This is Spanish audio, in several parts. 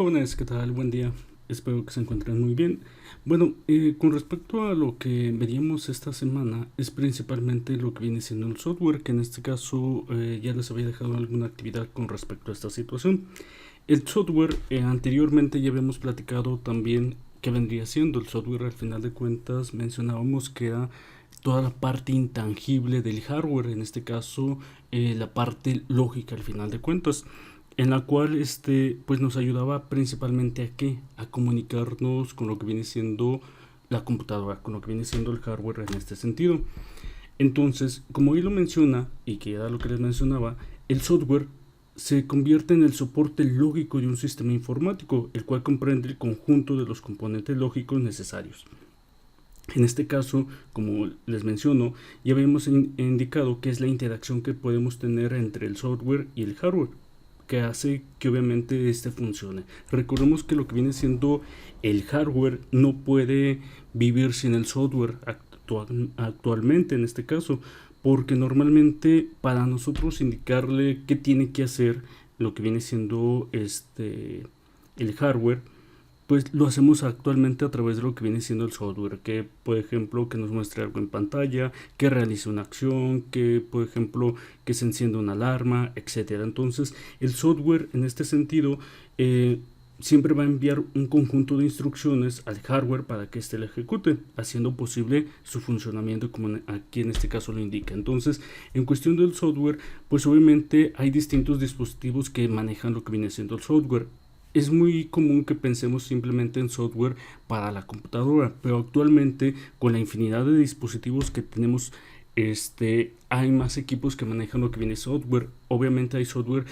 Jóvenes, ¿qué tal? Buen día. Espero que se encuentren muy bien. Bueno, con respecto a lo que veríamos esta semana, es principalmente lo que viene siendo el software, que en este caso ya les había dejado alguna actividad con respecto a esta situación. El software, anteriormente ya habíamos platicado también qué vendría siendo el software. Al final de cuentas mencionábamos que era toda la parte intangible del hardware, en este caso la parte lógica al final de cuentas, en la cual pues nos ayudaba principalmente a qué, a comunicarnos con lo que viene siendo la computadora, con lo que viene siendo el hardware en este sentido. Entonces, como él lo menciona, y que era lo que les mencionaba, el software se convierte en el soporte lógico de un sistema informático, el cual comprende el conjunto de los componentes lógicos necesarios. En este caso, como les menciono, ya habíamos indicado que es la interacción que podemos tener entre el software y el hardware, que hace que obviamente este funcione. Recordemos que lo que viene siendo el hardware no puede vivir sin el software actualmente en este caso, porque normalmente para nosotros indicarle qué tiene que hacer lo que viene siendo el hardware, pues lo hacemos actualmente a través de lo que viene siendo el software, que por ejemplo que nos muestre algo en pantalla, que realice una acción, que por ejemplo que se encienda una alarma, etcétera. Entonces el software en este sentido siempre va a enviar un conjunto de instrucciones al hardware para que éste lo ejecute, haciendo posible su funcionamiento como aquí en este caso lo indica. Entonces, en cuestión del software, pues obviamente hay distintos dispositivos que manejan lo que viene siendo el software. Es muy común que pensemos simplemente en software para la computadora, pero actualmente con la infinidad de dispositivos que tenemos, hay más equipos que manejan lo que viene software. Obviamente hay software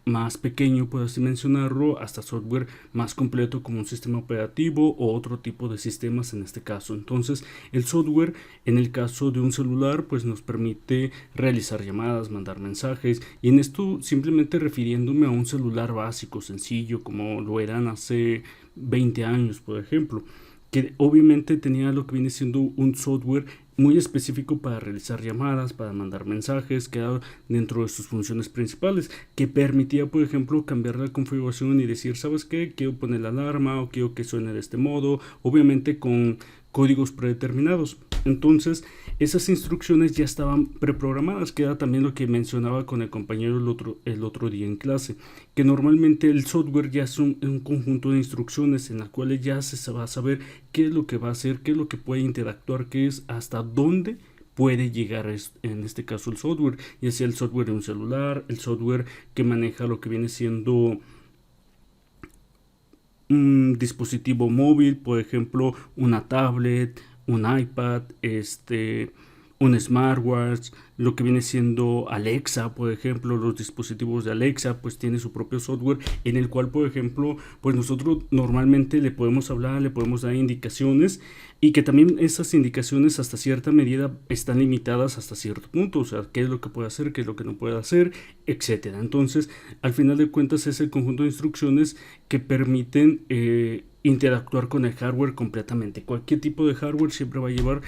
más pequeño, por así mencionarlo, hasta software más completo como un sistema operativo o otro tipo de sistemas en este caso. Entonces el software en el caso de un celular pues nos permite realizar llamadas, mandar mensajes, y en esto simplemente refiriéndome a un celular básico, sencillo, como lo eran hace 20 años por ejemplo, que obviamente tenía lo que viene siendo un software muy específico para realizar llamadas, para mandar mensajes, que era dentro de sus funciones principales, que permitía, por ejemplo, cambiar la configuración y decir, ¿sabes qué? Quiero poner la alarma o quiero que suene de este modo, obviamente con códigos predeterminados. Entonces, esas instrucciones ya estaban preprogramadas, que era también lo que mencionaba con el compañero el otro día en clase, que normalmente el software ya es un conjunto de instrucciones en las cuales ya se va a saber qué es lo que va a hacer, qué es lo que puede interactuar, qué es hasta dónde puede llegar en este caso el software, ya sea el software de un celular, el software que maneja lo que viene siendo un dispositivo móvil, por ejemplo, una tablet, un iPad, un smartwatch, lo que viene siendo Alexa, por ejemplo, los dispositivos de Alexa, pues tiene su propio software en el cual, por ejemplo, pues nosotros normalmente le podemos hablar, le podemos dar indicaciones, y que también esas indicaciones hasta cierta medida están limitadas hasta cierto punto, o sea, qué es lo que puede hacer, qué es lo que no puede hacer, etcétera. Entonces, al final de cuentas es el conjunto de instrucciones que permiten interactuar con el hardware completamente. Cualquier tipo de hardware siempre va a llevar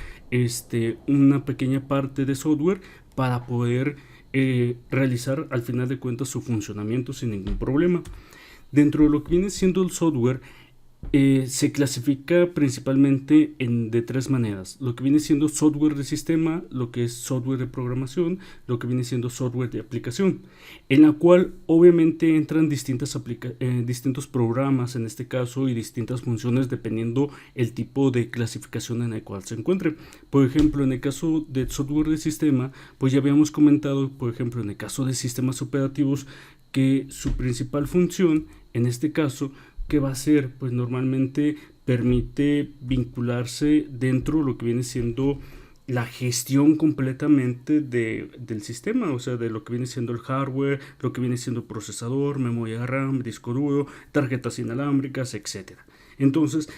una pequeña parte de software para poder realizar al final de cuentas su funcionamiento sin ningún problema. Dentro de lo que viene siendo el software, se clasifica principalmente de tres maneras: lo que viene siendo software de sistema, lo que es software de programación, lo que viene siendo software de aplicación, en la cual obviamente entran distintos programas en este caso y distintas funciones dependiendo el tipo de clasificación en el cual se encuentre. Por ejemplo, en el caso de software de sistema, pues ya habíamos comentado, por ejemplo, en el caso de sistemas operativos, que su principal función en este caso, ¿qué va a hacer? Pues normalmente permite vincularse dentro de lo que viene siendo la gestión completamente del sistema, o sea, de lo que viene siendo el hardware, lo que viene siendo procesador, memoria RAM, disco duro, tarjetas inalámbricas, etcétera. Entonces,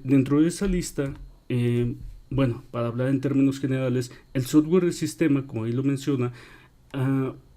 dentro de esa lista, bueno, para hablar en términos generales, el software del sistema, como ahí lo menciona,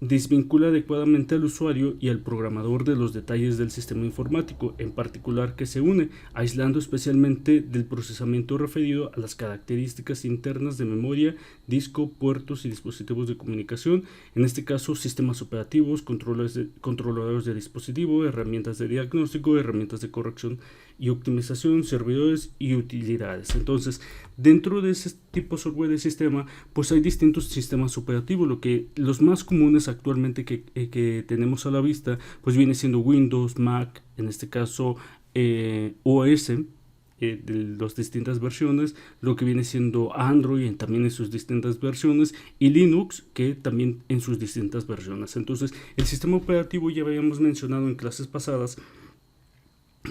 desvincula adecuadamente al usuario y al programador de los detalles del sistema informático, en particular que se une, aislando especialmente del procesamiento referido a las características internas de memoria, disco, puertos y dispositivos de comunicación, en este caso sistemas operativos, controladores de dispositivo, herramientas de diagnóstico, herramientas de corrección y optimización, servidores y utilidades. Entonces, dentro de ese tipo de software de sistema, pues hay distintos sistemas operativos. Los más comunes actualmente que tenemos a la vista, pues viene siendo Windows, Mac, en este caso OS, de las distintas versiones, lo que viene siendo Android también en sus distintas versiones, y Linux, que también en sus distintas versiones. Entonces, el sistema operativo ya habíamos mencionado en clases pasadas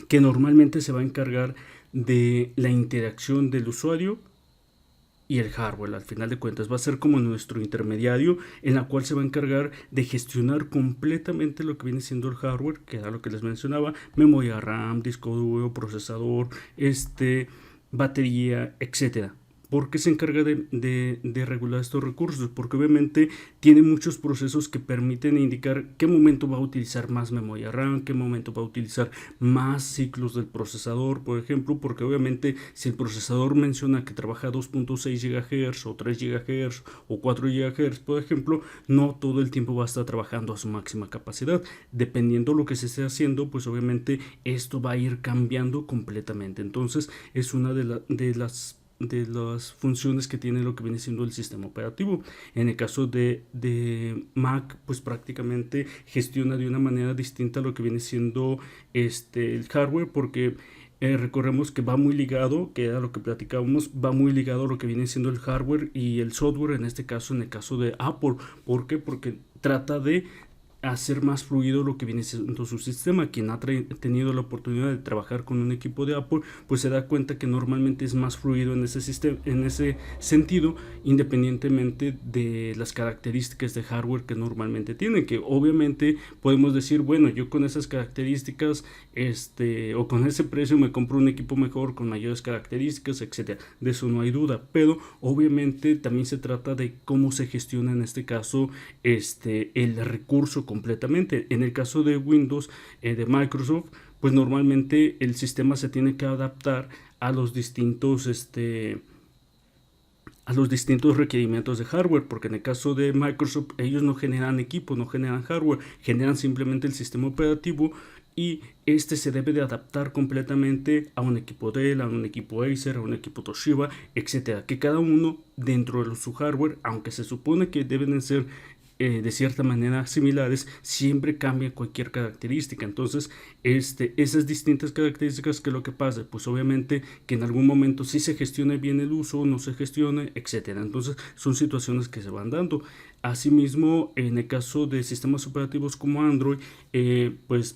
que normalmente se va a encargar de la interacción del usuario y el hardware. Al final de cuentas va a ser como nuestro intermediario, en la cual se va a encargar de gestionar completamente lo que viene siendo el hardware, que era lo que les mencionaba: memoria RAM, disco duro, procesador, batería, etcétera. ¿Por qué se encarga de regular estos recursos? Porque obviamente tiene muchos procesos que permiten indicar qué momento va a utilizar más memoria RAM, qué momento va a utilizar más ciclos del procesador, por ejemplo, porque obviamente si el procesador menciona que trabaja a 2.6 GHz o 3 GHz o 4 GHz, por ejemplo, no todo el tiempo va a estar trabajando a su máxima capacidad. Dependiendo lo que se esté haciendo, pues obviamente esto va a ir cambiando completamente. Entonces es una de las funciones que tiene lo que viene siendo el sistema operativo. En el caso de Mac, pues prácticamente gestiona de una manera distinta lo que viene siendo el hardware, porque recordemos que va muy ligado, que era lo que platicábamos, va muy ligado a lo que viene siendo el hardware y el software, en este caso, en el caso de Apple. ¿Por qué? Porque trata de hacer más fluido lo que viene siendo su sistema. Quien ha tenido la oportunidad de trabajar con un equipo de Apple, pues se da cuenta que normalmente es más fluido en ese sistema, en ese sentido, independientemente de las características de hardware que normalmente tiene, que obviamente podemos decir, bueno, yo con esas características o con ese precio me compro un equipo mejor con mayores características, etcétera. De eso no hay duda, pero obviamente también se trata de cómo se gestiona en este caso el recurso completamente. En el caso de Windows, de Microsoft, pues normalmente el sistema se tiene que adaptar a los distintos requerimientos de hardware, porque en el caso de Microsoft ellos no generan equipo, no generan hardware, generan simplemente el sistema operativo, y se debe de adaptar completamente a un equipo Dell, a un equipo Acer, a un equipo Toshiba, etcétera, que cada uno dentro de su hardware, aunque se supone que deben de ser de cierta manera similares, siempre cambia cualquier característica. Entonces esas distintas características, ¿qué es lo que pasa? Pues obviamente que en algún momento sí se gestione bien el uso, no se gestione, etcétera. Entonces son situaciones que se van dando. Asimismo, en el caso de sistemas operativos como Android, pues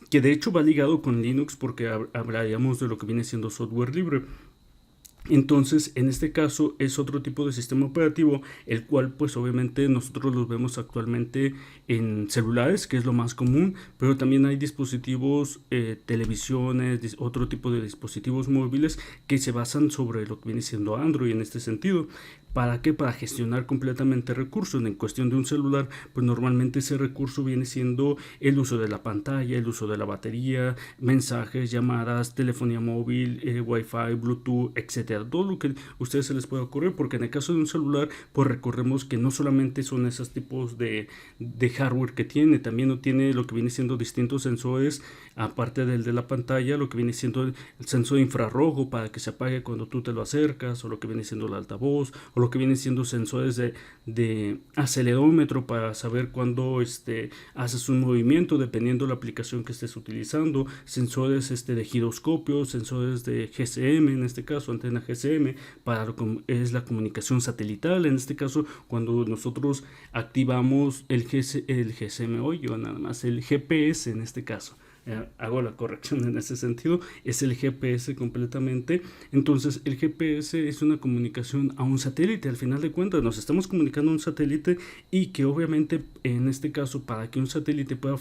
que de hecho va ligado con Linux, porque hablaríamos de lo que viene siendo software libre. Entonces, en este caso es otro tipo de sistema operativo, el cual pues obviamente nosotros los vemos actualmente en celulares, que es lo más común, pero también hay dispositivos, televisiones, otro tipo de dispositivos móviles que se basan sobre lo que viene siendo Android en este sentido. ¿Para qué? Para gestionar completamente recursos. En cuestión de un celular, pues normalmente ese recurso viene siendo el uso de la pantalla, el uso de la batería, mensajes, llamadas, telefonía móvil, Wi-Fi, Bluetooth, etcétera. Todo lo que a ustedes se les pueda ocurrir, porque en el caso de un celular, pues recordemos que no solamente son esos tipos de hardware que tiene, también tiene lo que viene siendo distintos sensores, aparte del de la pantalla, lo que viene siendo el sensor infrarrojo para que se apague cuando tú te lo acercas, o lo que viene siendo el altavoz, o lo que vienen siendo sensores de acelerómetro para saber cuándo haces un movimiento dependiendo de la aplicación que estés utilizando, sensores de giroscopio, sensores de GSM, en este caso antena GSM, para lo que es la comunicación satelital. En este caso, cuando nosotros activamos el GSM, nada más el GPS en este caso. hago la corrección en ese sentido, es el GPS completamente. Entonces el GPS es una comunicación a un satélite, al final de cuentas nos estamos comunicando a un satélite, y que obviamente en este caso, para que un satélite pueda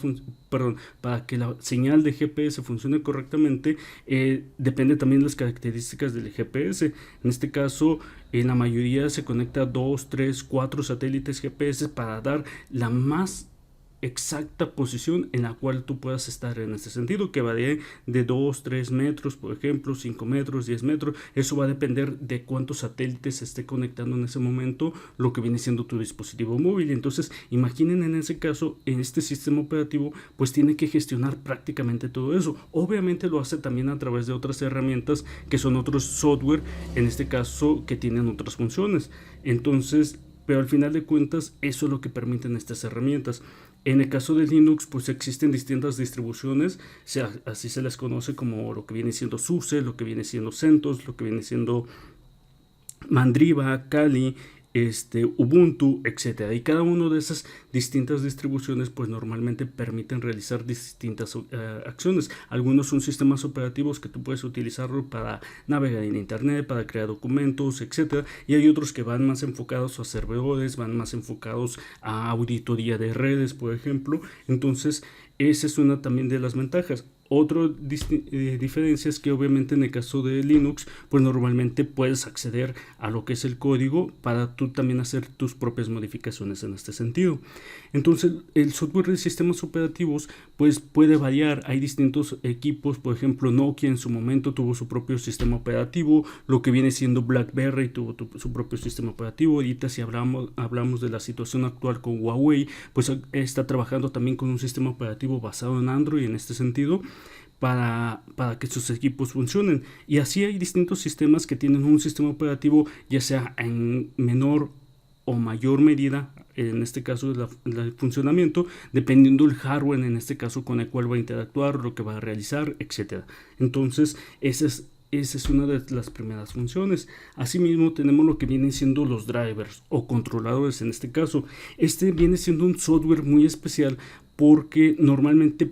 para que la señal de GPS funcione correctamente, depende también de las características del GPS. En este caso, en la mayoría se conecta 2, 3, 4 satélites GPS para dar la más exacta posición en la cual tú puedas estar, en este sentido, que varíe de 2, 3 metros, por ejemplo, 5 metros, 10 metros. Eso va a depender de cuántos satélites se esté conectando en ese momento, lo que viene siendo tu dispositivo móvil. Entonces, imaginen, en ese caso, en este sistema operativo, pues tiene que gestionar prácticamente todo eso. Obviamente lo hace también a través de otras herramientas, que son otros software, en este caso, que tienen otras funciones. Entonces, pero al final de cuentas, eso es lo que permiten estas herramientas. En el caso de Linux, pues existen distintas distribuciones, así se les conoce, como lo que viene siendo SUSE, lo que viene siendo CentOS, lo que viene siendo Mandriva, Kali, Ubuntu, etcétera. Y cada una de esas distintas distribuciones pues normalmente permiten realizar distintas acciones. Algunos son sistemas operativos que tú puedes utilizarlo para navegar en internet, para crear documentos, etcétera. Y hay otros que van más enfocados a servidores, van más enfocados a auditoría de redes, por ejemplo. Entonces, esa es una también de las ventajas. Otra diferencia es que obviamente en el caso de Linux, pues normalmente puedes acceder a lo que es el código para tú también hacer tus propias modificaciones en este sentido. Entonces el software de sistemas operativos pues puede variar. Hay distintos equipos, por ejemplo Nokia en su momento tuvo su propio sistema operativo, lo que viene siendo BlackBerry tuvo su propio sistema operativo. Ahorita si hablamos de la situación actual con Huawei, pues está trabajando también con un sistema operativo basado en Android en este sentido, para que sus equipos funcionen. Y así hay distintos sistemas que tienen un sistema operativo, ya sea en menor o mayor medida, en este caso el funcionamiento, dependiendo del hardware, en este caso con el cual va a interactuar, lo que va a realizar, etcétera. Entonces esa es una de las primeras funciones. Asimismo tenemos lo que vienen siendo los drivers o controladores. En este caso, viene siendo un software muy especial, porque normalmente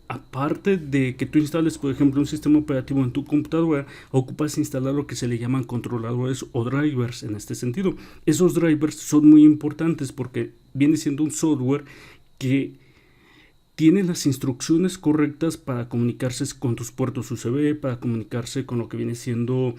aparte de que tú instales, por ejemplo, un sistema operativo en tu computadora, ocupas instalar lo que se le llaman controladores o drivers en este sentido. Esos drivers son muy importantes porque viene siendo un software que tiene las instrucciones correctas para comunicarse con tus puertos USB, para comunicarse con lo que viene siendo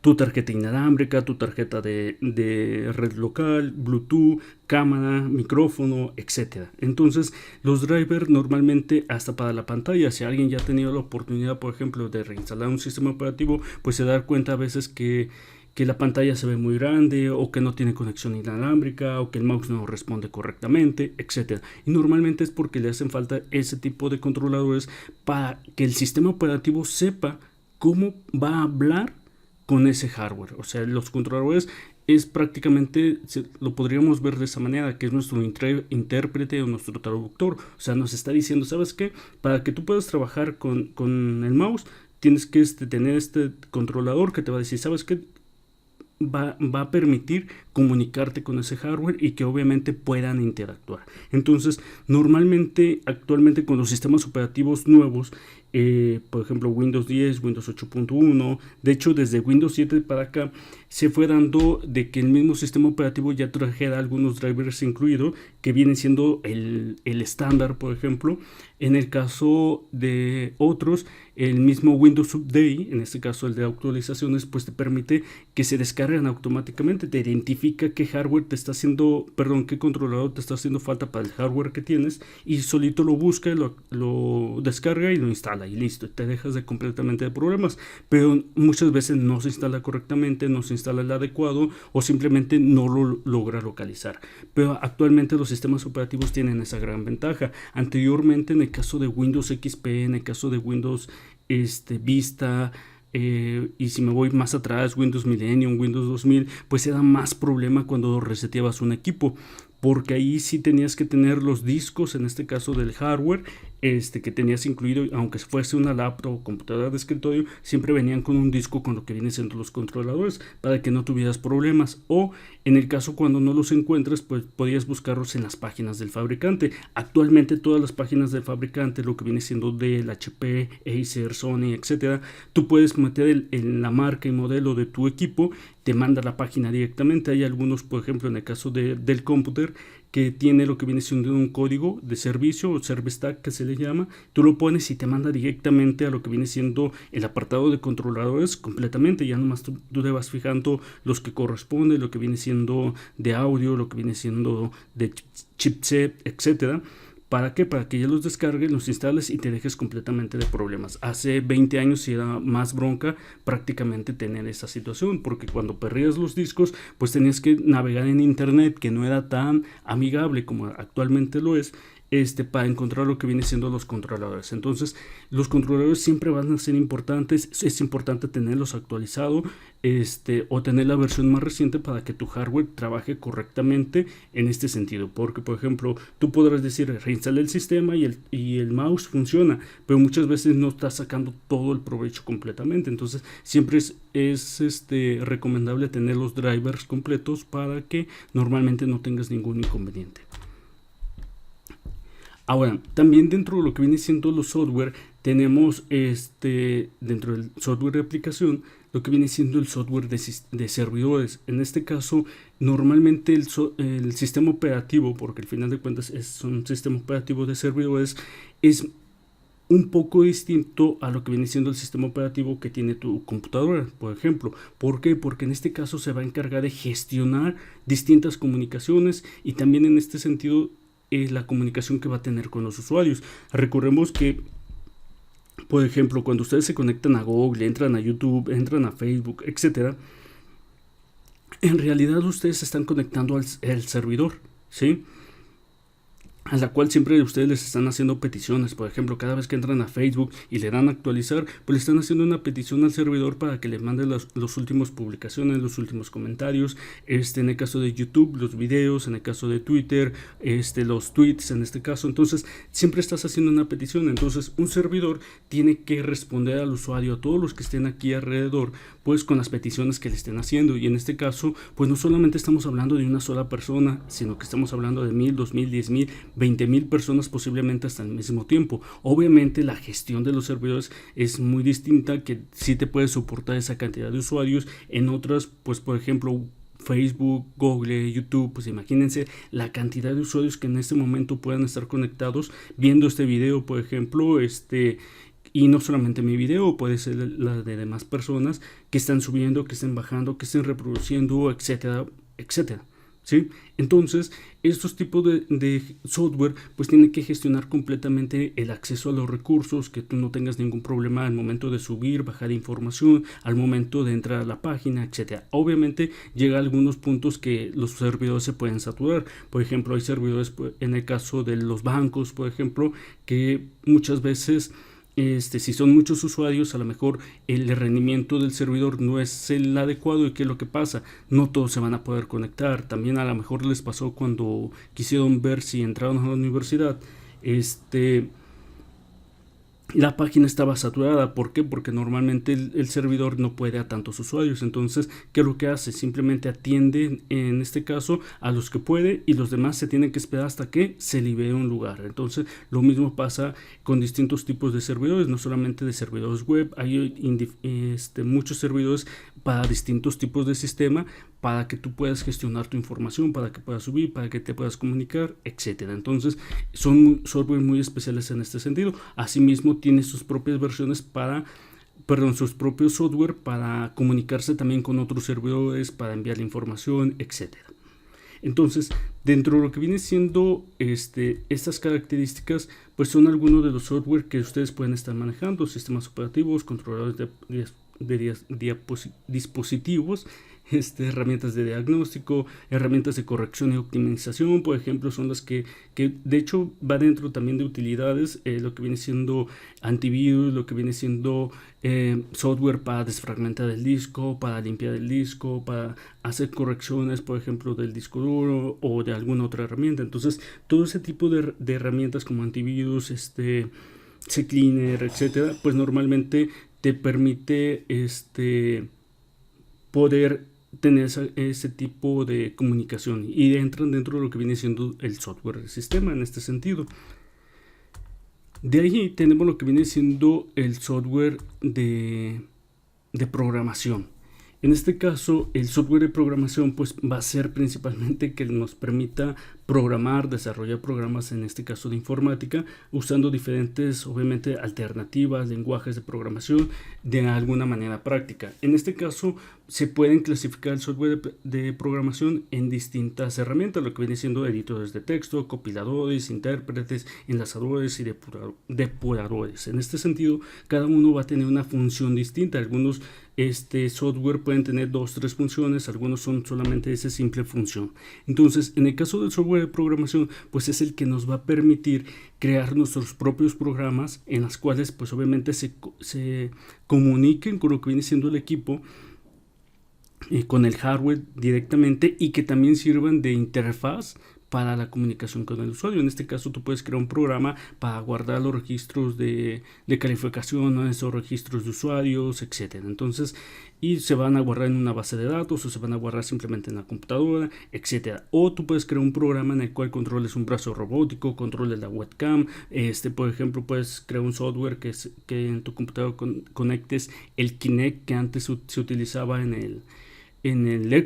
tu tarjeta inalámbrica, tu tarjeta de red local, Bluetooth, cámara, micrófono, etcétera. Entonces los drivers normalmente hasta para la pantalla, si alguien ya ha tenido la oportunidad, por ejemplo, de reinstalar un sistema operativo, pues se da cuenta a veces que la pantalla se ve muy grande, o que no tiene conexión inalámbrica, o que el mouse no responde correctamente, etcétera. Y normalmente es porque le hacen falta ese tipo de controladores para que el sistema operativo sepa cómo va a hablar con ese hardware. O sea, los controladores es prácticamente, lo podríamos ver de esa manera, que es nuestro intérprete o nuestro traductor. O sea, nos está diciendo, ¿sabes qué? Para que tú puedas trabajar con el mouse, tienes que tener este controlador que te va a decir, ¿sabes qué? Va a permitir comunicarte con ese hardware y que obviamente puedan interactuar. Entonces, normalmente, actualmente con los sistemas operativos nuevos, por ejemplo Windows 10, Windows 8.1, de hecho desde Windows 7 para acá se fue dando de que el mismo sistema operativo ya trajera algunos drivers incluidos, que vienen siendo el estándar, por ejemplo. En el caso de otros, el mismo Windows Update, en este caso el de actualizaciones, pues te permite que se descarguen automáticamente, te identifica qué hardware te está haciendo, qué controlador te está haciendo falta para el hardware que tienes, y solito lo busca, lo descarga y lo instala y listo, te dejas completamente de problemas. Pero muchas veces no se instala correctamente, no se instala el adecuado, o simplemente no lo logra localizar. Pero actualmente los sistemas operativos tienen esa gran ventaja. Anteriormente, en el caso de Windows XP, en el caso de Windows Vista, y si me voy más atrás, Windows Millennium, Windows 2000, pues era más problema cuando reseteabas un equipo, porque ahí sí tenías que tener los discos, en este caso del hardware, que tenías incluido, aunque fuese una laptop o computadora de escritorio, siempre venían con un disco con lo que vienen siendo los controladores para que no tuvieras problemas. O en el caso cuando no los encuentres, pues podías buscarlos en las páginas del fabricante. Actualmente todas las páginas del fabricante, lo que viene siendo Dell, HP, Acer, Sony, etcétera, tú puedes meter en la marca y modelo de tu equipo, te manda la página directamente. Hay algunos, por ejemplo, en el caso del cómputer, que tiene lo que viene siendo un código de servicio o service tag que se le llama. Tú lo pones y te manda directamente a lo que viene siendo el apartado de controladores completamente. Ya nomás tú te vas fijando los que corresponden, lo que viene siendo de audio, lo que viene siendo de chipset, etcétera. ¿Para qué? Para que ya los descargues, los instales y te dejes completamente de problemas. Hace 20 años sí era más bronca prácticamente tener esa situación, porque cuando perdías los discos, pues tenías que navegar en internet, que no era tan amigable como actualmente lo es, para encontrar lo que viene siendo los controladores. Entonces, los controladores siempre van a ser importantes. Es importante tenerlos actualizados, o tener la versión más reciente para que tu hardware trabaje correctamente en este sentido. Porque, por ejemplo, tú podrás decir, reinstala el sistema y el mouse funciona, pero muchas veces no estás sacando todo el provecho completamente. Entonces, siempre es recomendable tener los drivers completos para que normalmente no tengas ningún inconveniente. Ahora, también dentro de lo que viene siendo los software, tenemos dentro del software de aplicación, lo que viene siendo el software de servidores. En este caso, normalmente el sistema operativo, porque al final de cuentas es un sistema operativo de servidores, es un poco distinto a lo que viene siendo el sistema operativo que tiene tu computadora, por ejemplo. ¿Por qué? Porque en este caso se va a encargar de gestionar distintas comunicaciones y también en este sentido la comunicación que va a tener con los usuarios. Recordemos que, por ejemplo, cuando ustedes se conectan a Google, entran a YouTube, entran a Facebook, etcétera, en realidad ustedes se están conectando al servidor, ¿sí? A la cual siempre ustedes les están haciendo peticiones. Por ejemplo, cada vez que entran a Facebook y le dan a actualizar, pues le están haciendo una petición al servidor para que le mande los últimos publicaciones, los últimos comentarios, en el caso de YouTube, los videos, en el caso de Twitter, los tweets en este caso. Entonces, siempre estás haciendo una petición. Entonces, un servidor tiene que responder al usuario, a todos los que estén aquí alrededor, pues con las peticiones que le estén haciendo. Y en este caso, pues no solamente estamos hablando de una sola persona, sino que estamos hablando de 1000, 2000, 10,000, 20,000 personas posiblemente hasta el mismo tiempo. Obviamente la gestión de los servidores es muy distinta, que sí te puede soportar esa cantidad de usuarios. En otras, pues por ejemplo Facebook, Google, YouTube, pues imagínense la cantidad de usuarios que en este momento puedan estar conectados viendo este video, por ejemplo, y no solamente mi video, puede ser la de demás personas que están subiendo, que estén bajando, que estén reproduciendo, etcétera, etcétera. ¿Sí? Entonces, estos tipos de software pues tienen que gestionar completamente el acceso a los recursos, que tú no tengas ningún problema al momento de subir, bajar información, al momento de entrar a la página, etcétera. Obviamente llega a algunos puntos que los servidores se pueden saturar. Por ejemplo, hay servidores, en el caso de los bancos, por ejemplo, que muchas veces si son muchos usuarios, a lo mejor el rendimiento del servidor no es el adecuado. ¿Y qué es lo que pasa? No todos se van a poder conectar. También a lo mejor les pasó cuando quisieron ver si entraron a la universidad, la página estaba saturada. ¿Por qué? Porque normalmente el servidor no puede a tantos usuarios. Entonces, ¿qué es lo que hace? Simplemente atiende en este caso a los que puede, y los demás se tienen que esperar hasta que se libere un lugar. Entonces, lo mismo pasa con distintos tipos de servidores, no solamente de servidores web. Hay muchos servidores para distintos tipos de sistema, para que tú puedas gestionar tu información, para que puedas subir, para que te puedas comunicar, etcétera. Entonces, son software muy especiales en este sentido. Asimismo, tiene sus propias versiones sus propios software para comunicarse también con otros servidores, para enviar la información, etcétera. Entonces, dentro de lo que viene siendo estas características, pues son algunos de los software que ustedes pueden estar manejando: sistemas operativos, controladores de dispositivos, herramientas de diagnóstico, herramientas de corrección y optimización, por ejemplo, son las que de hecho va dentro también de utilidades, lo que viene siendo antivirus, lo que viene siendo software para desfragmentar el disco, para limpiar el disco, para hacer correcciones, por ejemplo, del disco duro o de alguna otra herramienta. Entonces, todo ese tipo de herramientas como antivirus, CCleaner, etcétera, pues normalmente te permite poder tener ese tipo de comunicación y entran dentro de lo que viene siendo el software del sistema en este sentido. De ahí tenemos lo que viene siendo el software de programación. En este caso, el software de programación pues va a ser principalmente que nos permita programar, desarrollar programas, en este caso de informática, usando diferentes, obviamente, alternativas, lenguajes de programación de alguna manera práctica. En este caso, se pueden clasificar el software de programación en distintas herramientas, lo que viene siendo editores de texto, compiladores, intérpretes, enlazadores y depuradores. En este sentido, cada uno va a tener una función distinta. Algunos software pueden tener 2 o 3 funciones, algunos son solamente esa simple función. Entonces, en el caso del software de programación, pues es el que nos va a permitir crear nuestros propios programas en las cuales pues obviamente se comuniquen con lo que viene siendo el equipo, con el hardware directamente, y que también sirvan de interfaz para la comunicación con el usuario. En este caso tú puedes crear un programa para guardar los registros de calificaciones o registros de usuarios, etcétera. Entonces, y se van a guardar en una base de datos o se van a guardar simplemente en la computadora, etcétera. O tú puedes crear un programa en el cual controles un brazo robótico, controles la webcam. Por ejemplo, puedes crear un software que en tu computadora conectes el Kinect que antes se utilizaba en el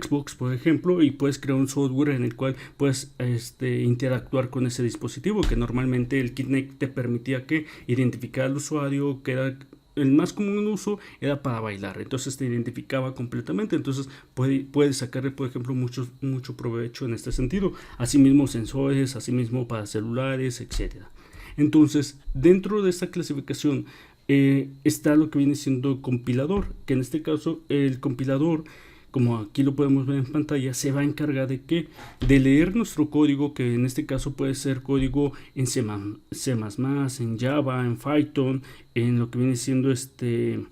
Xbox, por ejemplo, y puedes crear un software en el cual puedes interactuar con ese dispositivo, que normalmente el Kinect te permitía que identificar al usuario, que era el más común uso, era para bailar. Entonces te identificaba completamente. Entonces puedes sacarle, por ejemplo, mucho provecho en este sentido. Asimismo sensores, asimismo para celulares, etcétera. Entonces, dentro de esta clasificación está lo que viene siendo compilador, que en este caso el compilador, como aquí lo podemos ver en pantalla, se va a encargar de leer nuestro código, que en este caso puede ser código en C++, en Java, en Python, en lo que viene siendo se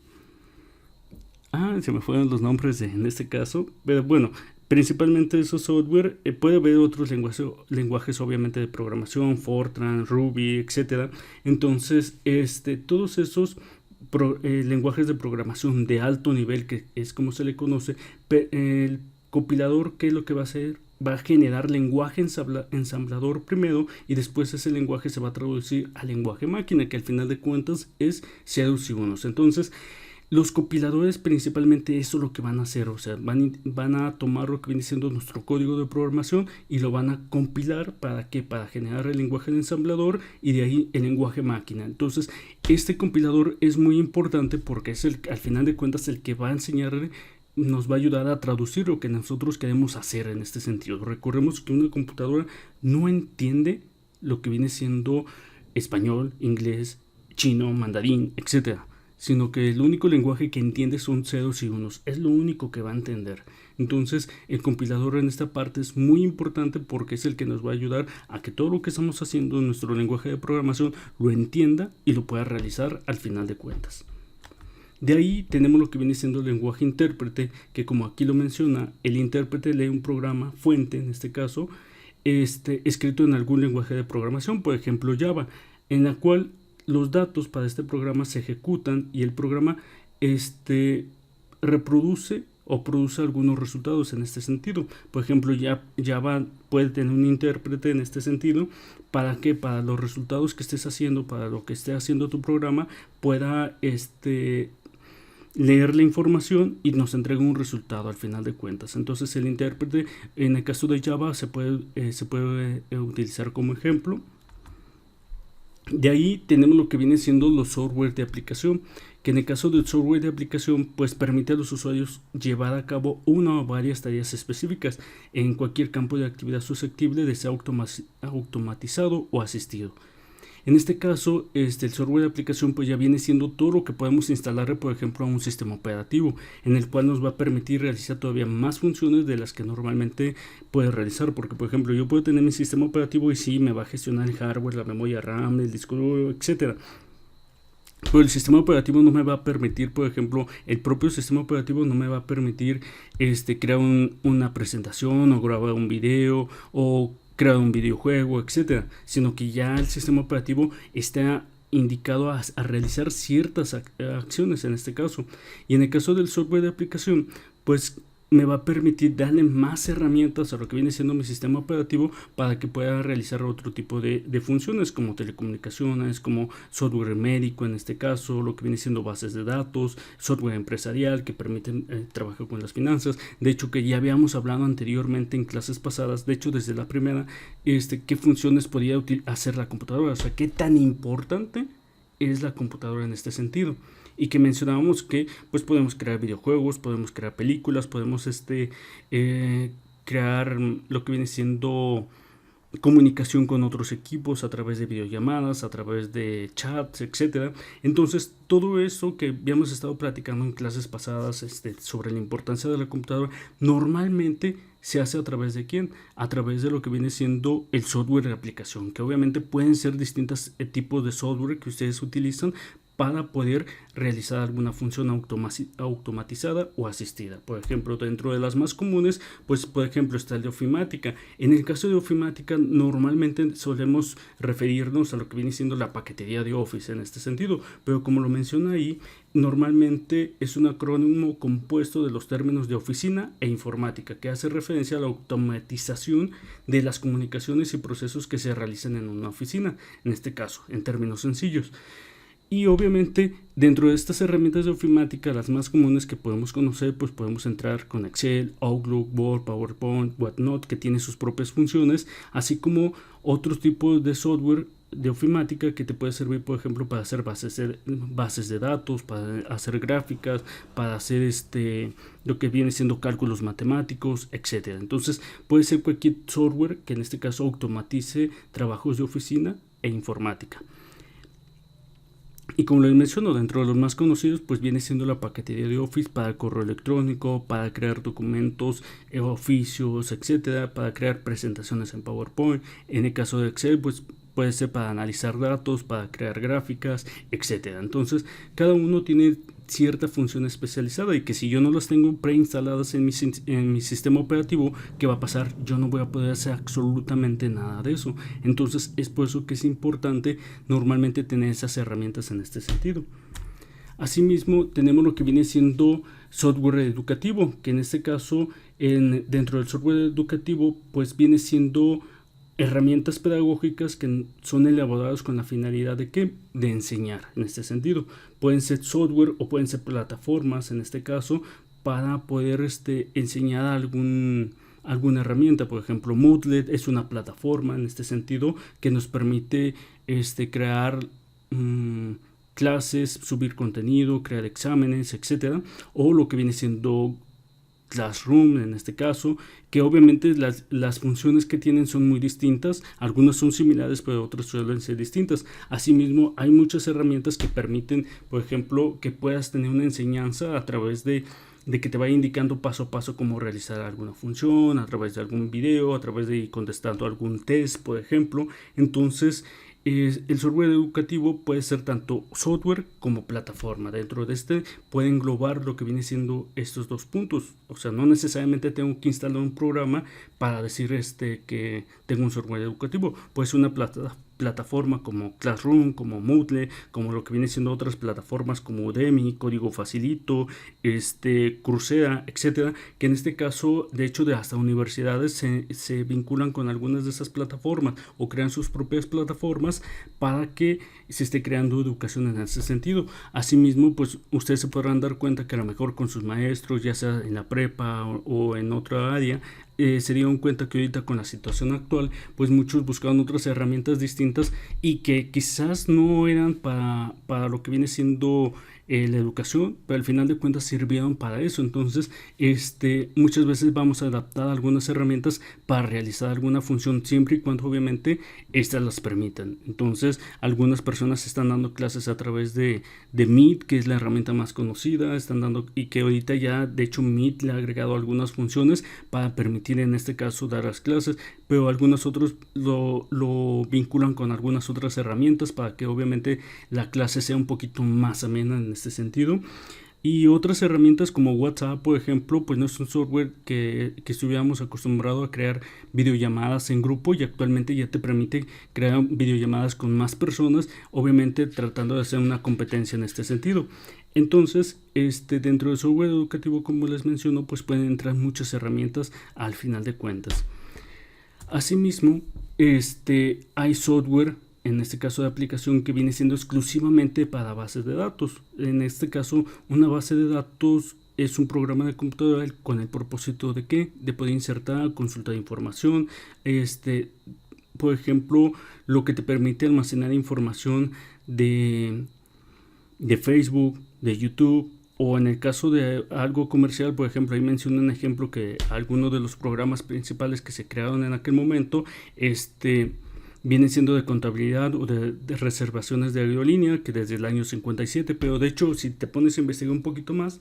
me fueron los nombres en este caso, pero bueno, principalmente esos software. Puede haber otros lenguajes obviamente de programación, Fortran, Ruby, etcétera. Entonces, todos esos lenguajes de programación de alto nivel, que es como se le conoce, el compilador, ¿qué es lo que va a hacer? Va a generar lenguaje ensamblador primero, y después ese lenguaje se va a traducir al lenguaje máquina, que al final de cuentas es ceros y unos. Entonces, los compiladores principalmente eso es lo que van a hacer, o sea, van a tomar lo que viene siendo nuestro código de programación y lo van a compilar. ¿Para qué? Para generar el lenguaje de ensamblador y de ahí el lenguaje máquina. Entonces, este compilador es muy importante porque es al final de cuentas el que va a enseñarle, nos va a ayudar a traducir lo que nosotros queremos hacer en este sentido. Recordemos que una computadora no entiende lo que viene siendo español, inglés, chino, mandarín, etcétera, sino que el único lenguaje que entiende son ceros y unos, es lo único que va a entender. Entonces, el compilador en esta parte es muy importante porque es el que nos va a ayudar a que todo lo que estamos haciendo en nuestro lenguaje de programación lo entienda y lo pueda realizar al final de cuentas. De ahí tenemos lo que viene siendo el lenguaje intérprete, que como aquí lo menciona, el intérprete lee un programa fuente, en este caso, escrito en algún lenguaje de programación, por ejemplo Java, en la cual los datos para este programa se ejecutan y el programa reproduce o produce algunos resultados en este sentido. Por ejemplo, Java puede tener un intérprete en este sentido para que para los resultados que estés haciendo, para lo que esté haciendo tu programa, pueda leer la información y nos entrega un resultado al final de cuentas. Entonces el intérprete en el caso de Java se puede utilizar como ejemplo. De ahí tenemos lo que viene siendo los software de aplicación, que en el caso del software de aplicación pues permite a los usuarios llevar a cabo una o varias tareas específicas en cualquier campo de actividad susceptible de ser automatizado o asistido. En este caso, el software de aplicación pues ya viene siendo todo lo que podemos instalarle, por ejemplo, a un sistema operativo, en el cual nos va a permitir realizar todavía más funciones de las que normalmente puede realizar, porque por ejemplo yo puedo tener mi sistema operativo y sí me va a gestionar el hardware, la memoria RAM, el disco duro, etcétera. Pero el sistema operativo no me va a permitir, por ejemplo, el propio sistema operativo no me va a permitir crear una presentación o grabar un video o crear un videojuego, etcétera, sino que ya el sistema operativo está indicado a realizar ciertas acciones en este caso. Y en el caso del software de aplicación, pues me va a permitir darle más herramientas a lo que viene siendo mi sistema operativo para que pueda realizar otro tipo de funciones como telecomunicaciones, como software médico en este caso, lo que viene siendo bases de datos, software empresarial que permiten trabajar con las finanzas. De hecho, que ya habíamos hablado anteriormente en clases pasadas, de hecho desde la primera, qué funciones podía hacer la computadora, o sea, qué tan importante es la computadora en este sentido. Y que mencionábamos que pues podemos crear videojuegos, podemos crear películas, podemos crear lo que viene siendo comunicación con otros equipos a través de videollamadas, a través de chats, etcétera. Entonces, todo eso que habíamos estado platicando en clases pasadas sobre la importancia de la computadora, normalmente se hace a través de quién? A través de lo que viene siendo el software de aplicación, que obviamente pueden ser distintos tipos de software que ustedes utilizan para poder realizar alguna función automatizada o asistida. Por ejemplo, dentro de las más comunes, pues por ejemplo está el de ofimática. En el caso de ofimática, normalmente solemos referirnos a lo que viene siendo la paquetería de Office en este sentido, pero como lo menciona ahí, normalmente es un acrónimo compuesto de los términos de oficina e informática, que hace referencia a la automatización de las comunicaciones y procesos que se realizan en una oficina, en este caso, en términos sencillos. Y obviamente dentro de estas herramientas de ofimática, las más comunes que podemos conocer, pues podemos entrar con Excel, Outlook, Word, PowerPoint, whatnot, que tiene sus propias funciones, así como otros tipos de software de ofimática que te puede servir, por ejemplo, para hacer bases de datos, para hacer gráficas, para hacer lo que viene siendo cálculos matemáticos, etcétera. Entonces puede ser cualquier software que en este caso automatice trabajos de oficina e informática. Y como les menciono, dentro de los más conocidos, pues viene siendo la paquetería de Office para correo electrónico, para crear documentos, oficios, etcétera, para crear presentaciones en PowerPoint. En el caso de Excel, pues puede ser para analizar datos, para crear gráficas, etcétera. Entonces, cada uno tiene cierta función especializada y que si yo no las tengo preinstaladas en mi sistema operativo, ¿qué va a pasar? Yo no voy a poder hacer absolutamente nada de eso. Entonces es por eso que es importante normalmente tener esas herramientas en este sentido. Asimismo, tenemos lo que viene siendo software educativo, que en este caso dentro del software educativo pues viene siendo herramientas pedagógicas que son elaboradas con la finalidad de ¿qué? De enseñar en este sentido. Pueden ser software o pueden ser plataformas en este caso para poder enseñar alguna herramienta. Por ejemplo, Moodle es una plataforma en este sentido que nos permite crear clases, subir contenido, crear exámenes, etcétera, o lo que viene siendo Classroom en este caso, que obviamente las funciones que tienen son muy distintas, algunas son similares pero otras suelen ser distintas. Asimismo, hay muchas herramientas que permiten, por ejemplo, que puedas tener una enseñanza a través de que te vaya indicando paso a paso cómo realizar alguna función, a través de algún video, a través de ir contestando algún test, por ejemplo. Entonces, el software educativo puede ser tanto software como plataforma. Dentro de puede englobar lo que viene siendo estos dos puntos. O sea, no necesariamente tengo que instalar un programa para decir que tengo un software educativo. Puede ser una plataforma como Classroom, como Moodle, como lo que viene siendo otras plataformas como Udemy, Código Facilito, Coursera, etcétera, que en este caso, de hecho, de hasta universidades se vinculan con algunas de esas plataformas o crean sus propias plataformas para que se esté creando educación en ese sentido. Asimismo, pues ustedes se podrán dar cuenta que a lo mejor con sus maestros, ya sea en la prepa o en otra área, se dieron cuenta que ahorita con la situación actual, pues muchos buscaban otras herramientas distintas y que quizás no eran para lo que viene siendo la educación, pero al final de cuentas sirvieron para eso. Entonces, muchas veces vamos a adaptar algunas herramientas para realizar alguna función siempre y cuando obviamente estas las permitan. Entonces, algunas personas están dando clases a través de Meet, que es la herramienta más conocida, están dando, y que ahorita ya de hecho Meet le ha agregado algunas funciones para permitir en este caso dar las clases, pero algunos otros lo vinculan con algunas otras herramientas para que obviamente la clase sea un poquito más amena en este sentido. Y otras herramientas como WhatsApp, por ejemplo, pues no es un software que estuviéramos acostumbrados a crear videollamadas en grupo, y actualmente ya te permite crear videollamadas con más personas, obviamente tratando de hacer una competencia en este sentido. Entonces, dentro del software educativo, como les menciono, pues pueden entrar muchas herramientas al final de cuentas. Asimismo, hay software, en este caso de aplicación, que viene siendo exclusivamente para bases de datos. En este caso, una base de datos es un programa de computadora con el propósito de ¿qué? De poder insertar, consultar información, por ejemplo, lo que te permite almacenar información de Facebook, de YouTube, o en el caso de algo comercial, por ejemplo, ahí menciono un ejemplo que algunos de los programas principales que se crearon en aquel momento, vienen siendo de contabilidad o de reservaciones de aerolínea, que desde el año 57, pero de hecho si te pones a investigar un poquito más,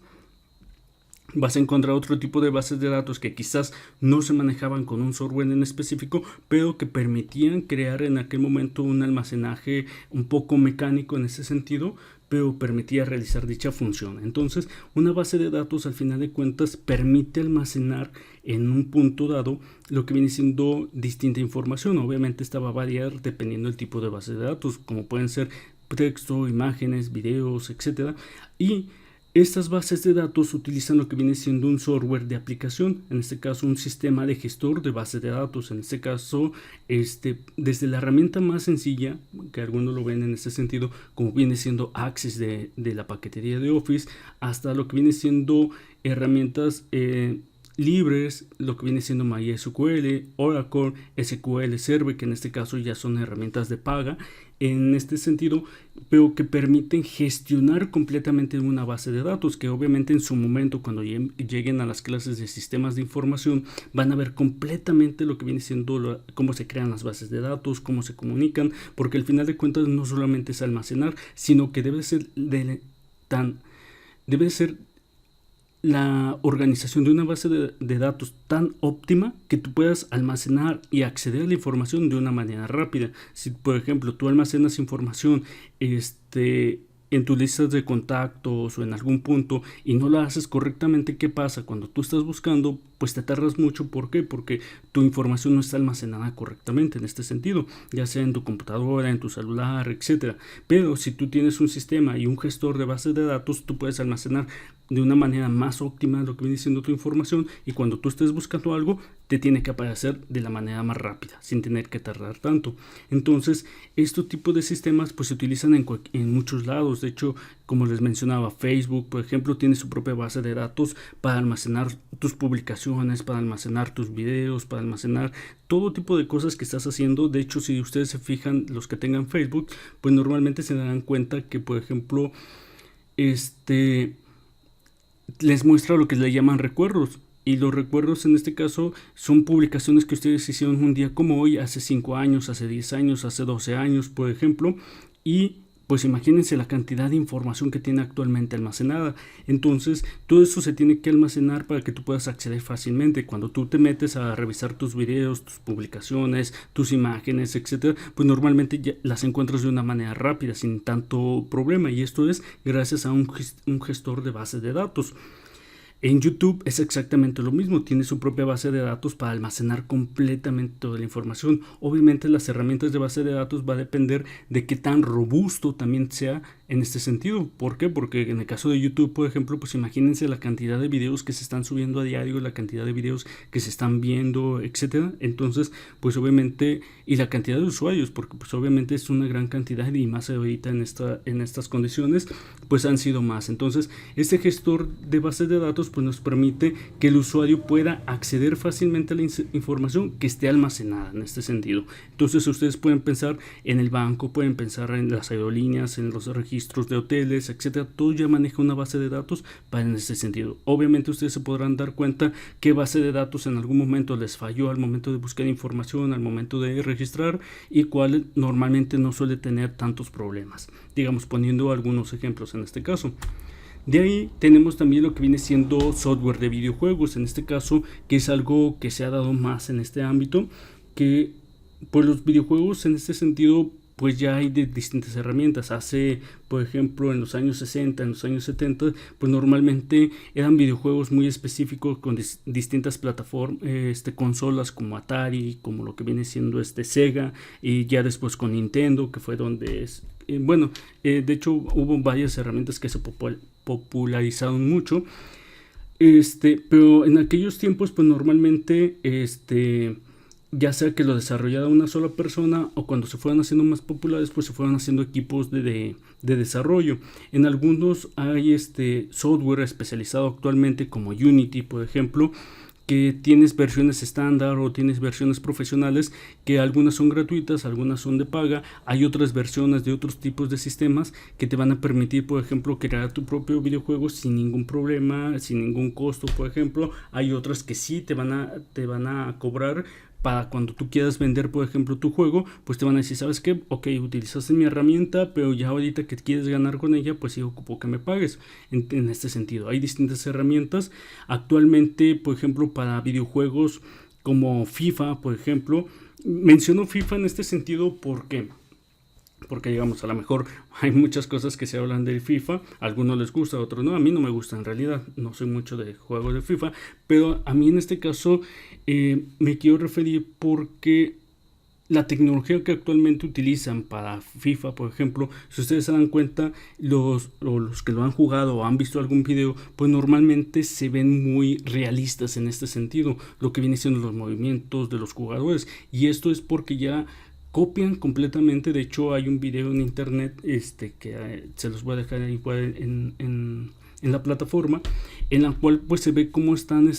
vas a encontrar otro tipo de bases de datos que quizás no se manejaban con un software en específico, pero que permitían crear en aquel momento un almacenaje un poco mecánico en ese sentido, pero permitía realizar dicha función. Entonces, una base de datos al final de cuentas permite almacenar en un punto dado lo que viene siendo distinta información. Obviamente esta va a variar dependiendo del tipo de base de datos, como pueden ser texto, imágenes, videos, etcétera. Y estas bases de datos utilizan lo que viene siendo un software de aplicación, en este caso un sistema de gestor de bases de datos. En este caso, desde la herramienta más sencilla, que algunos lo ven en este sentido, como viene siendo Access de la paquetería de Office, hasta lo que viene siendo herramientas libres, lo que viene siendo MySQL, Oracle, SQL Server, que en este caso ya son herramientas de paga en este sentido, pero que permiten gestionar completamente una base de datos, que obviamente en su momento, cuando lleguen a las clases de sistemas de información, van a ver completamente lo que viene siendo cómo se crean las bases de datos, cómo se comunican, porque al final de cuentas no solamente es almacenar, sino que debe ser la organización de una base de datos tan óptima que tú puedas almacenar y acceder a la información de una manera rápida. Si por ejemplo tú almacenas información en tus listas de contactos o en algún punto y no la haces correctamente, ¿qué pasa? Cuando tú estás buscando, pues te tardas mucho. ¿Por qué? Porque tu información no está almacenada correctamente en este sentido, ya sea en tu computadora, en tu celular, etcétera. Pero si tú tienes un sistema y un gestor de bases de datos, tú puedes almacenar de una manera más óptima lo que viene siendo tu información, y cuando tú estés buscando algo te tiene que aparecer de la manera más rápida sin tener que tardar tanto. Entonces este tipo de sistemas pues se utilizan en muchos lados. De hecho, como les mencionaba, Facebook por ejemplo tiene su propia base de datos para almacenar tus publicaciones, para almacenar tus videos, para almacenar todo tipo de cosas que estás haciendo. De hecho, si ustedes se fijan, los que tengan Facebook, pues normalmente se darán cuenta que por ejemplo les muestra lo que le llaman recuerdos, y los recuerdos en este caso son publicaciones que ustedes hicieron un día como hoy, hace 5 años, hace 10 años, hace 12 años por ejemplo, y pues imagínense la cantidad de información que tiene actualmente almacenada. Entonces todo eso se tiene que almacenar para que tú puedas acceder fácilmente. Cuando tú te metes a revisar tus videos, tus publicaciones, tus imágenes, etcétera, pues normalmente ya las encuentras de una manera rápida, sin tanto problema, y esto es gracias a un gestor de bases de datos. En YouTube es exactamente lo mismo, tiene su propia base de datos para almacenar completamente toda la información. Obviamente las herramientas de base de datos va a depender de qué tan robusto también sea en este sentido. ¿Por qué? Porque en el caso de YouTube, por ejemplo, pues imagínense la cantidad de videos que se están subiendo a diario, la cantidad de videos que se están viendo, etcétera. Entonces, pues obviamente, y la cantidad de usuarios, porque pues obviamente es una gran cantidad, y más ahorita en estas condiciones, pues han sido más. Entonces, este gestor de bases de datos videojuegos pues nos permite que el usuario pueda acceder fácilmente a la información que esté almacenada en este sentido. Entonces ustedes pueden pensar en el banco, pueden pensar en las aerolíneas, en los registros de hoteles, etcétera. Todo ya maneja una base de datos para en este sentido. Obviamente ustedes se podrán dar cuenta qué base de datos en algún momento les falló al momento de buscar información, al momento de registrar, y cuál normalmente no suele tener tantos problemas. Digamos, poniendo algunos ejemplos en este caso. De ahí tenemos también lo que viene siendo software de videojuegos, en este caso, que es algo que se ha dado más en este ámbito, que pues los videojuegos en este sentido pues ya hay de distintas herramientas. Hace, por ejemplo, en los años 60, en los años 70, pues normalmente eran videojuegos muy específicos con distintas plataformas, consolas como Atari, como lo que viene siendo Sega, y ya después con Nintendo, que fue donde es... de hecho hubo varias herramientas que se popularizaron mucho, pero en aquellos tiempos pues normalmente ya sea que lo desarrollara una sola persona, o cuando se fueran haciendo más populares pues se fueron haciendo equipos de desarrollo. En algunos hay software especializado actualmente, como Unity por ejemplo, que tienes versiones estándar o tienes versiones profesionales, que algunas son gratuitas, algunas son de paga. Hay otras versiones de otros tipos de sistemas que te van a permitir, por ejemplo, crear tu propio videojuego sin ningún problema, sin ningún costo, por ejemplo. Hay otras que sí te van a cobrar para cuando tú quieras vender, por ejemplo, tu juego, pues te van a decir, ¿sabes qué? Ok, utilizaste mi herramienta, pero ya ahorita que quieres ganar con ella, pues sí ocupo que me pagues. En este sentido, hay distintas herramientas. Actualmente, por ejemplo, para videojuegos como FIFA, por ejemplo, menciono FIFA en este sentido porque digamos, a lo mejor hay muchas cosas que se hablan del FIFA, a algunos les gusta, a otros no. A mí no me gusta, en realidad no soy mucho de juegos de FIFA, pero a mí en este caso me quiero referir porque la tecnología que actualmente utilizan para FIFA, por ejemplo, si ustedes se dan cuenta, los que lo han jugado o han visto algún video, pues normalmente se ven muy realistas en este sentido, lo que viene siendo los movimientos de los jugadores, y esto es porque ya copian completamente. De hecho hay un video en internet que se los voy a dejar ahí en la plataforma, en la cual pues se ve cómo están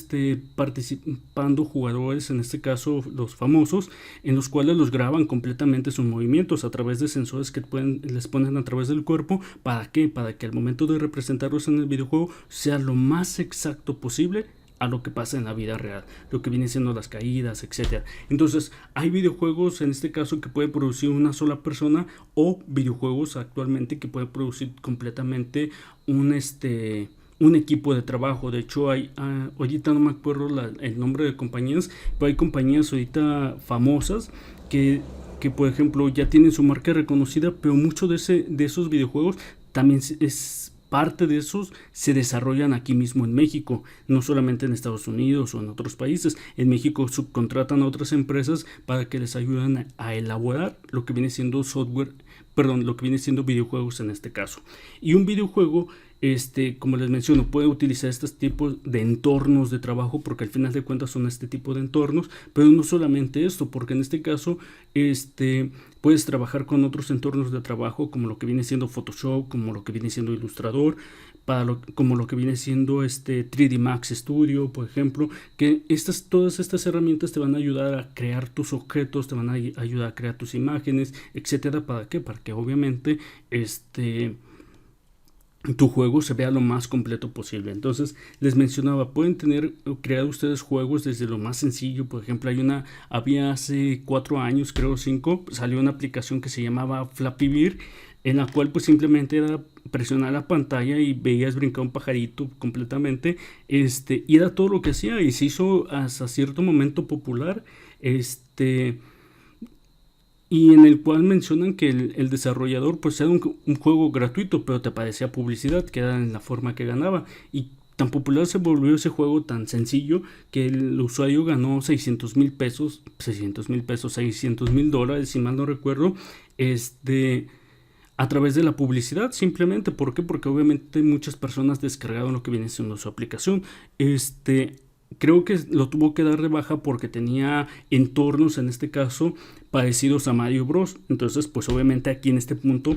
participando jugadores, en este caso los famosos, en los cuales los graban completamente sus movimientos a través de sensores que les ponen a través del cuerpo. ¿Para qué? Para que al momento de representarlos en el videojuego sea lo más exacto posible a lo que pasa en la vida real, lo que viene siendo las caídas, etcétera. Entonces hay videojuegos en este caso que puede producir una sola persona, o videojuegos actualmente que puede producir completamente un equipo de trabajo. De hecho hay ahorita no me acuerdo el nombre de compañías, pero hay compañías ahorita famosas que por ejemplo ya tienen su marca reconocida, pero mucho de esos videojuegos también parte de esos se desarrollan aquí mismo en México, no solamente en Estados Unidos o en otros países. En México subcontratan a otras empresas para que les ayuden a elaborar lo que viene siendo lo que viene siendo videojuegos en este caso. Y un videojuego, como les menciono, puede utilizar estos tipos de entornos de trabajo, porque al final de cuentas son este tipo de entornos, pero no solamente esto, porque en este caso puedes trabajar con otros entornos de trabajo, como lo que viene siendo Photoshop, como lo que viene siendo Illustrator, como lo que viene siendo 3D Max Studio, por ejemplo, que todas estas herramientas te van a ayudar a crear tus objetos, te van a ayudar a crear tus imágenes, etcétera. ¿Para qué? Para que obviamente tu juego se vea lo más completo posible. Entonces les mencionaba, pueden crear ustedes juegos desde lo más sencillo. Por ejemplo, había hace 4 años, creo 5, salió una aplicación que se llamaba Flappy Bird, en la cual pues simplemente era presionar la pantalla y veías brincar un pajarito completamente, y era todo lo que hacía, y se hizo hasta cierto momento popular, y en el cual mencionan que el desarrollador pues era un juego gratuito, pero te aparecía publicidad, que era en la forma que ganaba, y tan popular se volvió ese juego, tan sencillo, que el usuario ganó 600 mil pesos, $600,000, si mal no recuerdo, a través de la publicidad, simplemente. ¿Por qué? Porque obviamente muchas personas descargaron lo que viene siendo su aplicación. Creo que lo tuvo que dar de baja porque tenía entornos, en este caso, parecidos a Mario Bros. Entonces, pues obviamente aquí en este punto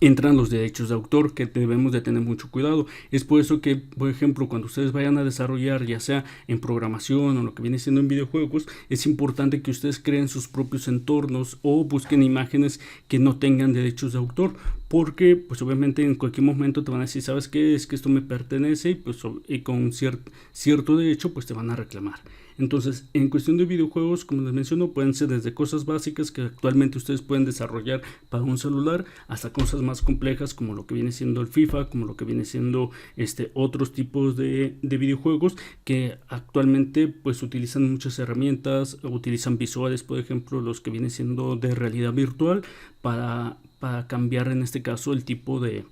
entran los derechos de autor, que debemos de tener mucho cuidado. Es por eso que, por ejemplo, cuando ustedes vayan a desarrollar, ya sea en programación o lo que viene siendo en videojuegos, es importante que ustedes creen sus propios entornos o busquen imágenes que no tengan derechos de autor, porque pues obviamente en cualquier momento te van a decir, ¿sabes qué? Es que esto me pertenece, y pues y con cierto derecho pues te van a reclamar. Entonces, en cuestión de videojuegos, como les menciono, pueden ser desde cosas básicas que actualmente ustedes pueden desarrollar para un celular, hasta cosas más complejas como lo que viene siendo el FIFA, como lo que viene siendo otros tipos de videojuegos que actualmente pues utilizan muchas herramientas, utilizan visuales, por ejemplo, los que vienen siendo de realidad virtual para cambiar en este caso el tipo de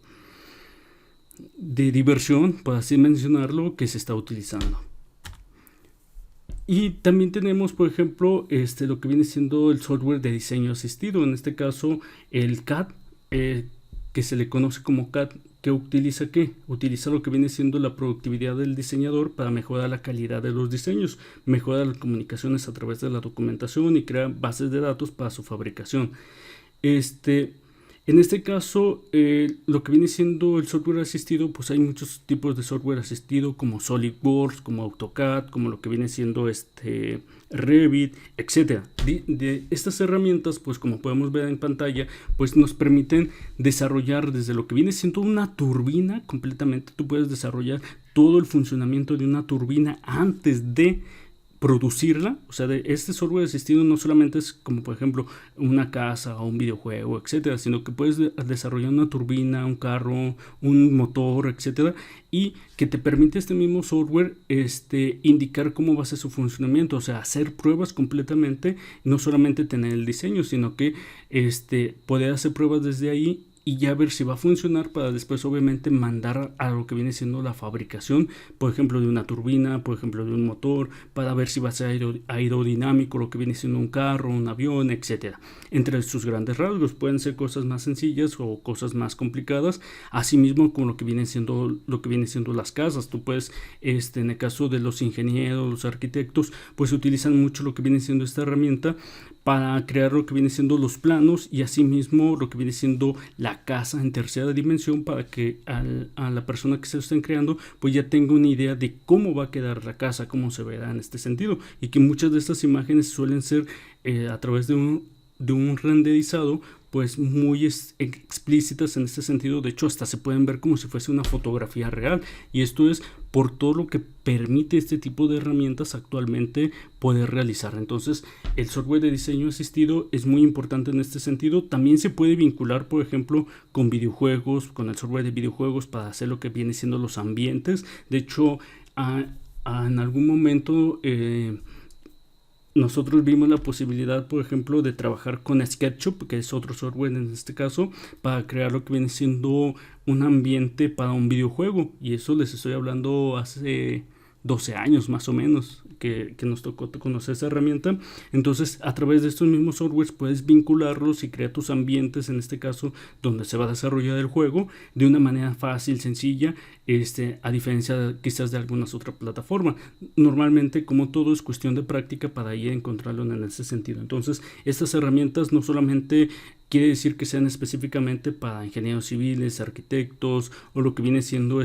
diversión, por así mencionarlo, que se está utilizando. Y también tenemos, por ejemplo, lo que viene siendo el software de diseño asistido, en este caso el CAD, que se le conoce como CAD, que utiliza ¿qué? Utiliza lo que viene siendo la productividad del diseñador para mejorar la calidad de los diseños, mejora las comunicaciones a través de la documentación y crea bases de datos para su fabricación. En este caso, lo que viene siendo el software asistido, pues hay muchos tipos de software asistido como SolidWorks, como AutoCAD, como lo que viene siendo Revit, etcétera. De estas herramientas, pues como podemos ver en pantalla, pues nos permiten desarrollar desde lo que viene siendo una turbina completamente. Tú puedes desarrollar todo el funcionamiento de una turbina antes de producirla. O sea, este software asistido no solamente es como por ejemplo una casa o un videojuego, etcétera, sino que puedes desarrollar una turbina, un carro, un motor, etcétera, y que te permite este mismo software indicar cómo va a ser su funcionamiento, o sea, hacer pruebas completamente, no solamente tener el diseño, sino que poder hacer pruebas desde ahí y ya ver si va a funcionar para después obviamente mandar a lo que viene siendo la fabricación, por ejemplo de una turbina, por ejemplo de un motor, para ver si va a ser aerodinámico, lo que viene siendo un carro, un avión, etcétera. Entre sus grandes rasgos pueden ser cosas más sencillas o cosas más complicadas, asimismo con lo que viene siendo las casas. Tú puedes, en el caso de los ingenieros, los arquitectos, pues utilizan mucho lo que viene siendo esta herramienta para crear lo que viene siendo los planos y asimismo lo que viene siendo la casa en tercera dimensión, para que a la persona que se lo estén creando pues ya tenga una idea de cómo va a quedar la casa, cómo se verá en este sentido, y que muchas de estas imágenes suelen ser a través de un renderizado pues muy explícitas en este sentido. De hecho hasta se pueden ver como si fuese una fotografía real, y esto es por todo lo que permite este tipo de herramientas actualmente poder realizar. Entonces el software de diseño asistido es muy importante en este sentido. También se puede vincular por ejemplo con videojuegos, con el software de videojuegos, para hacer lo que viene siendo los ambientes. De hecho en algún momento nosotros vimos la posibilidad, por ejemplo, de trabajar con SketchUp, que es otro software en este caso, para crear lo que viene siendo un ambiente para un videojuego. Y eso les estoy hablando hace 12 años más o menos que nos tocó conocer esa herramienta. Entonces a través de estos mismos softwares puedes vincularlos y crear tus ambientes, en este caso donde se va a desarrollar el juego, de una manera fácil, sencilla, a diferencia quizás de algunas otras plataformas. Normalmente, como todo, es cuestión de práctica para ir a encontrarlo en ese sentido. Entonces estas herramientas no solamente quiere decir que sean específicamente para ingenieros civiles, arquitectos o lo que viene siendo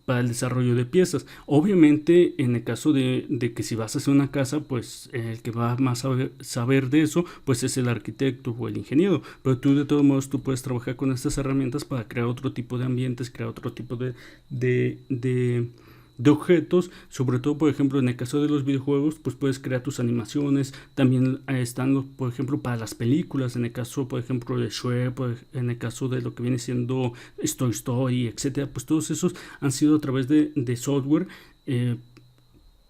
para el desarrollo de piezas. Obviamente en el caso de que si vas a hacer una casa, pues el que va más a saber de eso pues es el arquitecto o el ingeniero, pero tú de todos modos tú puedes trabajar con estas herramientas para crear otro tipo de ambientes, crear otro tipo de objetos. Sobre todo por ejemplo en el caso de los videojuegos pues puedes crear tus animaciones. También están por ejemplo para las películas, en el caso por ejemplo de Shrek, en el caso de lo que viene siendo Toy Story, etcétera. Pues todos esos han sido a través de software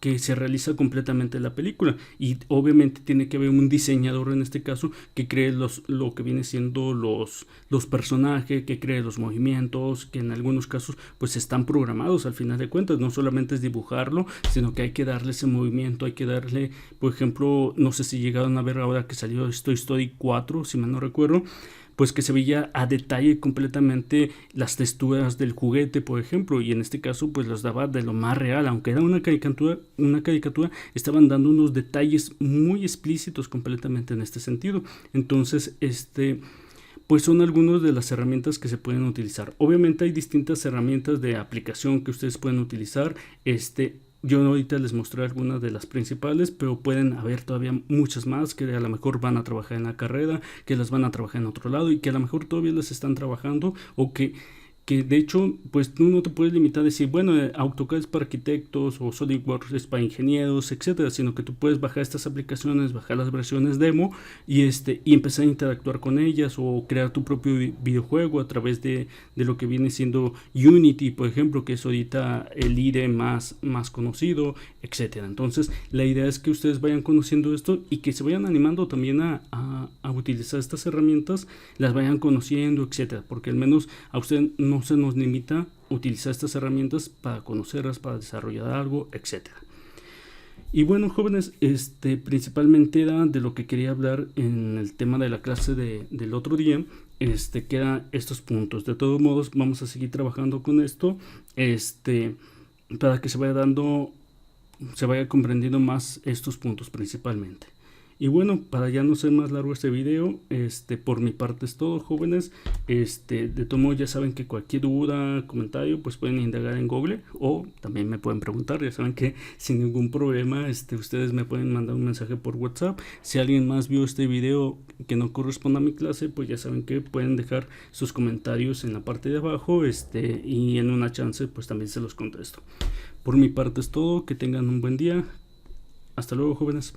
que se realiza completamente la película, y obviamente tiene que haber un diseñador en este caso que cree lo que viene siendo los personajes, que cree los movimientos, que en algunos casos pues están programados al final de cuentas. No solamente es dibujarlo, sino que hay que darle ese movimiento, hay que darle, por ejemplo, no sé si llegaron a ver ahora que salió Toy Story 4, si mal no recuerdo, pues que se veía a detalle completamente las texturas del juguete, por ejemplo, y en este caso pues los daba de lo más real. Aunque era una caricatura, estaban dando unos detalles muy explícitos completamente en este sentido. Entonces pues son algunas de las herramientas que se pueden utilizar. Obviamente hay distintas herramientas de aplicación que ustedes pueden utilizar. Yo ahorita les mostré algunas de las principales, pero pueden haber todavía muchas más que a lo mejor van a trabajar en la carrera, que las van a trabajar en otro lado y que a lo mejor todavía las están trabajando, o que de hecho pues tú no te puedes limitar a decir, bueno, AutoCAD es para arquitectos o SolidWorks es para ingenieros, etcétera, sino que tú puedes bajar estas aplicaciones, bajar las versiones demo y empezar a interactuar con ellas, o crear tu propio videojuego a través de lo que viene siendo Unity, por ejemplo, que es ahorita el IDE más conocido, etcétera. Entonces la idea es que ustedes vayan conociendo esto y que se vayan animando también a utilizar estas herramientas, las vayan conociendo, etcétera, porque al menos a usted no se nos limita utilizar estas herramientas para conocerlas, para desarrollar algo, etcétera. Y bueno, jóvenes, principalmente era de lo que quería hablar en el tema de la clase del otro día, que eran estos puntos. De todos modos, vamos a seguir trabajando con esto, para que se vaya comprendiendo más estos puntos principalmente. Y bueno, para ya no ser más largo este video, por mi parte es todo, jóvenes. De todo modo ya saben que cualquier duda, comentario, pues pueden indagar en Google, o también me pueden preguntar. Ya saben que sin ningún problema, ustedes me pueden mandar un mensaje por WhatsApp. Si alguien más vio este video que no corresponde a mi clase, pues ya saben que pueden dejar sus comentarios en la parte de abajo, y en una chance pues también se los contesto. Por mi parte es todo, que tengan un buen día. Hasta luego, jóvenes.